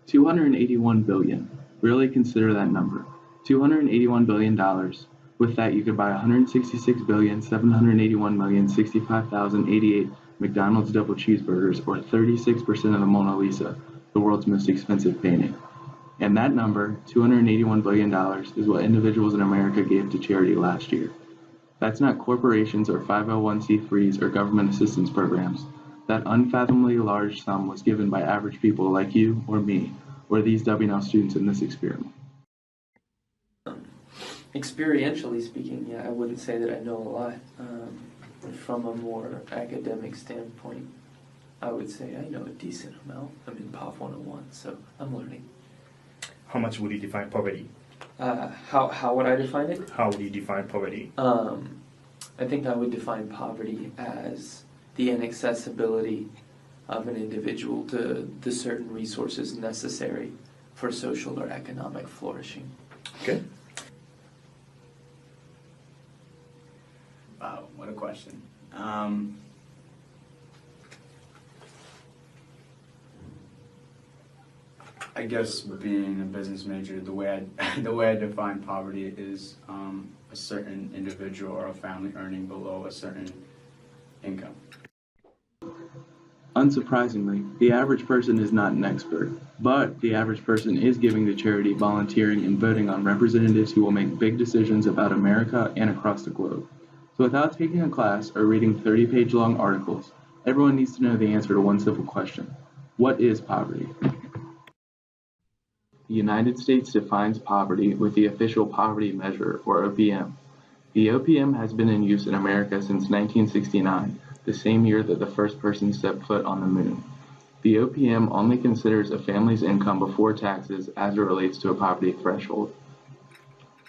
$281 billion. Really consider that number. $281 billion. With that, you could buy 166,781,065,088 McDonald's double cheeseburgers, or 36% of the Mona Lisa, the world's most expensive painting. And that number, $281 billion, is what individuals in America gave to charity last year. That's not corporations or 501c3s or government assistance programs. That unfathomably large sum was given by average people like you or me, or these W&L students in this experiment. Experientially speaking, yeah, I wouldn't say that I know a lot. From a more academic standpoint, I would say I know a decent amount. I'm in POV 101, so I'm learning. How much would you define poverty? How would I define it? How would you define poverty? I think I would define poverty as the inaccessibility of an individual to the certain resources necessary for social or economic flourishing. Okay. Wow, what a question. I guess being a business major, the way I define poverty is a certain individual or a family earning below a certain income. Unsurprisingly, the average person is not an expert, but the average person is giving to charity, volunteering, and voting on representatives who will make big decisions about America and across the globe. So without taking a class or reading 30-page long articles, everyone needs to know the answer to one simple question. What is poverty? The United States defines poverty with the official poverty measure, or OPM. The OPM has been in use in America since 1969, the same year that the first person stepped foot on the moon. The OPM only considers a family's income before taxes as it relates to a poverty threshold.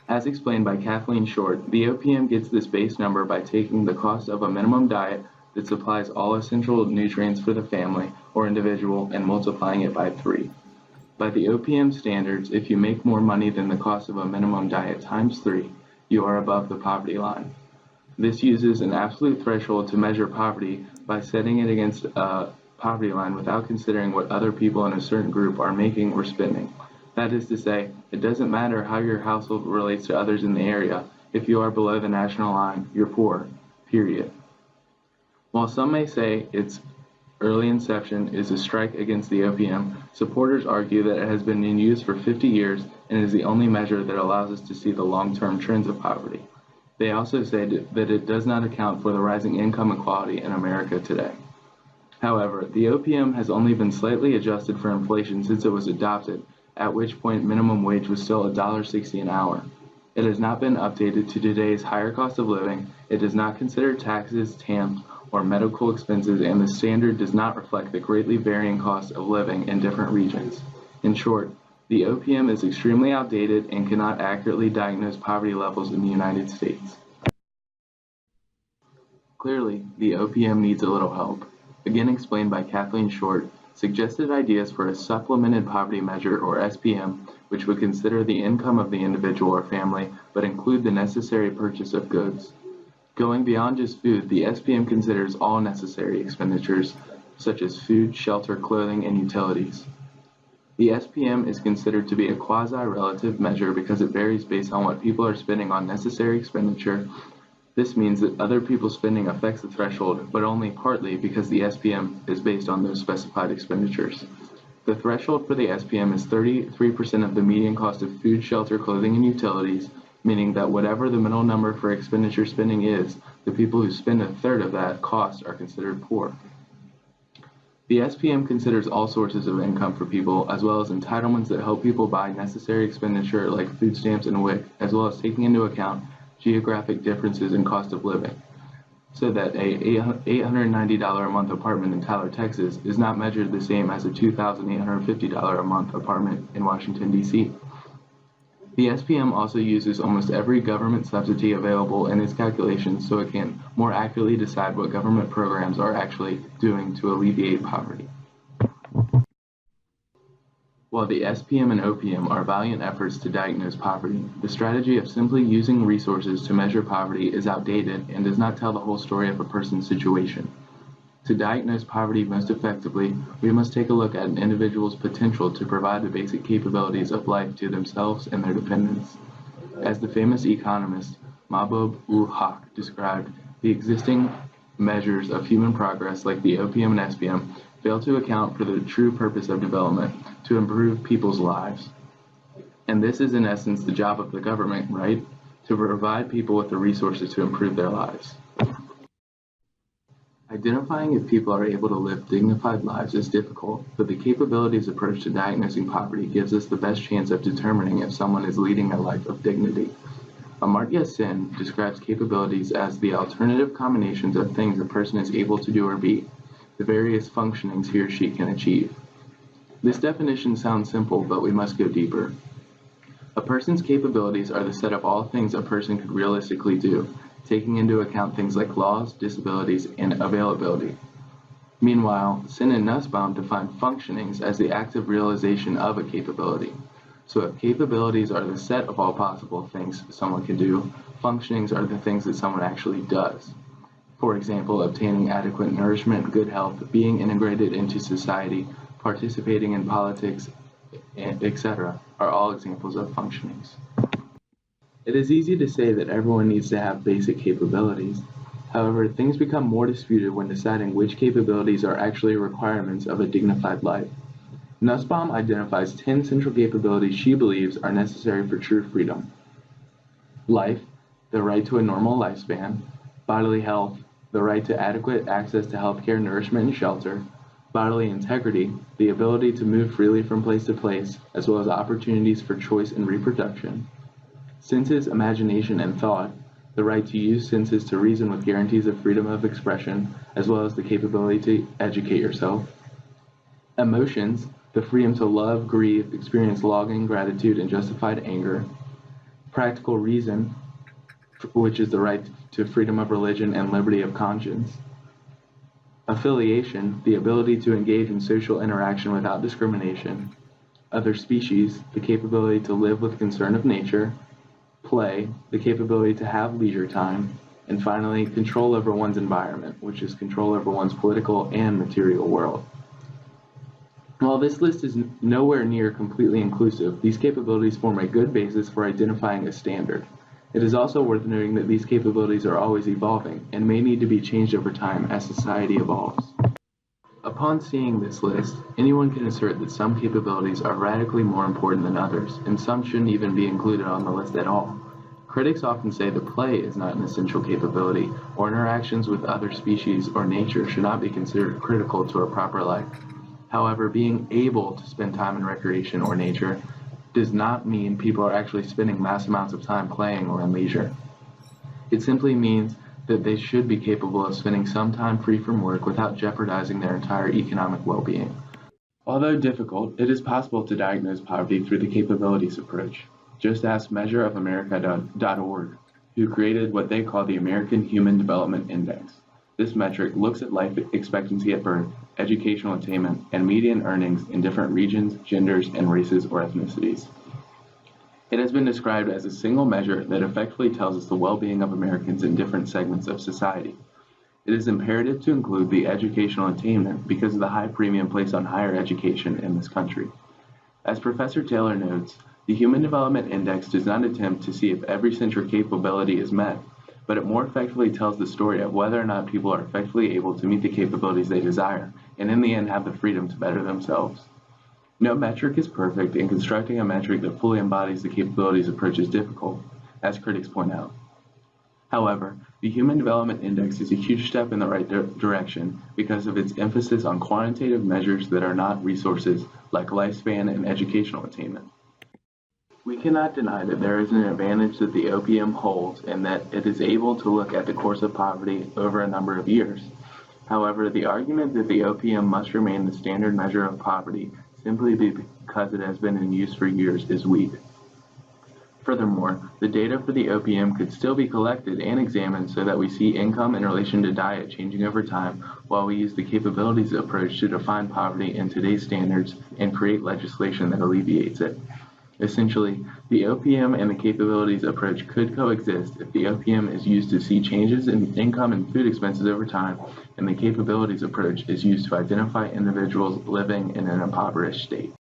As explained by Kathleen Short, the OPM gets this base number by taking the cost of a minimum diet that supplies all essential nutrients for the family or individual and multiplying it by 3. By the OPM standards, if you make more money than the cost of a minimum diet times 3, you are above the poverty line. This uses an absolute threshold to measure poverty by setting it against a poverty line without considering what other people in a certain group are making or spending. That is to say, it doesn't matter how your household relates to others in the area. If you are below the national line, you're poor, period. While some may say its early inception is a strike against the OPM, supporters argue that it has been in use for 50 years and is the only measure that allows us to see the long-term trends of poverty. They also say that it does not account for the rising income inequality in America today. However, the OPM has only been slightly adjusted for inflation since it was adopted, at which point minimum wage was still $1.60 an hour. It has not been updated to today's higher cost of living, it does not consider taxes, TAMs, or medical expenses, and the standard does not reflect the greatly varying cost of living in different regions. In short, the OPM is extremely outdated and cannot accurately diagnose poverty levels in the United States. Clearly, the OPM needs a little help. Again explained by Kathleen Short, suggested ideas for a supplemented poverty measure, or SPM, which would consider the income of the individual or family, but include the necessary purchase of goods. Going beyond just food, the SPM considers all necessary expenditures, such as food, shelter, clothing, and utilities. The SPM is considered to be a quasi-relative measure because it varies based on what people are spending on necessary expenditure. This means that other people's spending affects the threshold, but only partly because the SPM is based on those specified expenditures. The threshold for the SPM is 33% of the median cost of food, shelter, clothing, and utilities, meaning that whatever the middle number for expenditure spending is, the people who spend a third of that cost are considered poor. The SPM considers all sources of income for people, as well as entitlements that help people buy necessary expenditure like food stamps and WIC, as well as taking into account geographic differences in cost of living, so that a $890 a month apartment in Tyler, Texas is not measured the same as a $2,850 a month apartment in Washington, D.C. The SPM also uses almost every government subsidy available in its calculations so it can more accurately decide what government programs are actually doing to alleviate poverty. While the SPM and OPM are valiant efforts to diagnose poverty, the strategy of simply using resources to measure poverty is outdated and does not tell the whole story of a person's situation. To diagnose poverty most effectively, we must take a look at an individual's potential to provide the basic capabilities of life to themselves and their dependents. As the famous economist Mahbub-ul-Haq described, the existing measures of human progress like the OPM and SPM fail to account for the true purpose of development, to improve people's lives. And this is in essence the job of the government, right? To provide people with the resources to improve their lives. Identifying if people are able to live dignified lives is difficult, but the capabilities approach to diagnosing poverty gives us the best chance of determining if someone is leading a life of dignity. Amartya Sen describes capabilities as the alternative combinations of things a person is able to do or be, the various functionings he or she can achieve. This definition sounds simple, but we must go deeper. A person's capabilities are the set of all things a person could realistically do, taking into account things like laws, disabilities, and availability. Meanwhile, Sen and Nussbaum define functionings as the active realization of a capability. So if capabilities are the set of all possible things someone can do, functionings are the things that someone actually does. For example, obtaining adequate nourishment, good health, being integrated into society, participating in politics, etc. are all examples of functionings. It is easy to say that everyone needs to have basic capabilities. However, things become more disputed when deciding which capabilities are actually requirements of a dignified life. Nussbaum identifies 10 central capabilities she believes are necessary for true freedom. Life, the right to a normal lifespan; bodily health, the right to adequate access to healthcare, nourishment, and shelter; bodily integrity, the ability to move freely from place to place, as well as opportunities for choice and reproduction; senses, imagination, and thought, the right to use senses to reason with guarantees of freedom of expression, as well as the capability to educate yourself; emotions, the freedom to love, grieve, experience longing, gratitude, and justified anger; practical reason, which is the right to freedom of religion and liberty of conscience; affiliation, the ability to engage in social interaction without discrimination; other species, the capability to live with concern of nature; play, the capability to have leisure time; and finally, control over one's environment, which is control over one's political and material world. While this list is nowhere near completely inclusive, these capabilities form a good basis for identifying a standard. It is also worth noting that these capabilities are always evolving and may need to be changed over time as society evolves. Upon seeing this list, anyone can assert that some capabilities are radically more important than others, and some shouldn't even be included on the list at all. Critics often say that play is not an essential capability, or interactions with other species or nature should not be considered critical to a proper life. However, being able to spend time in recreation or nature does not mean people are actually spending mass amounts of time playing or in leisure. It simply means that they should be capable of spending some time free from work without jeopardizing their entire economic well-being. Although difficult, it is possible to diagnose poverty through the capabilities approach. Just ask measureofamerica.org, who created what they call the American Human Development Index. This metric looks at life expectancy at birth, educational attainment, and median earnings in different regions, genders, and races or ethnicities. It has been described as a single measure that effectively tells us the well-being of Americans in different segments of society. It is imperative to include the educational attainment because of the high premium placed on higher education in this country. As Professor Taylor notes, the Human Development Index does not attempt to see if every central capability is met, but it more effectively tells the story of whether or not people are effectively able to meet the capabilities they desire, and in the end have the freedom to better themselves. No metric is perfect, and constructing a metric that fully embodies the capabilities approach is difficult, as critics point out. However, the Human Development Index is a huge step in the right direction because of its emphasis on quantitative measures that are not resources like lifespan and educational attainment. We cannot deny that there is an advantage that the OPM holds in that it is able to look at the course of poverty over a number of years. However, the argument that the OPM must remain the standard measure of poverty simply because it has been in use for years is weak. Furthermore, the data for the OPM could still be collected and examined so that we see income in relation to diet changing over time while we use the capabilities approach to define poverty in today's standards and create legislation that alleviates it. Essentially, the OPM and the capabilities approach could coexist if the OPM is used to see changes in income and food expenses over time, and the capabilities approach is used to identify individuals living in an impoverished state.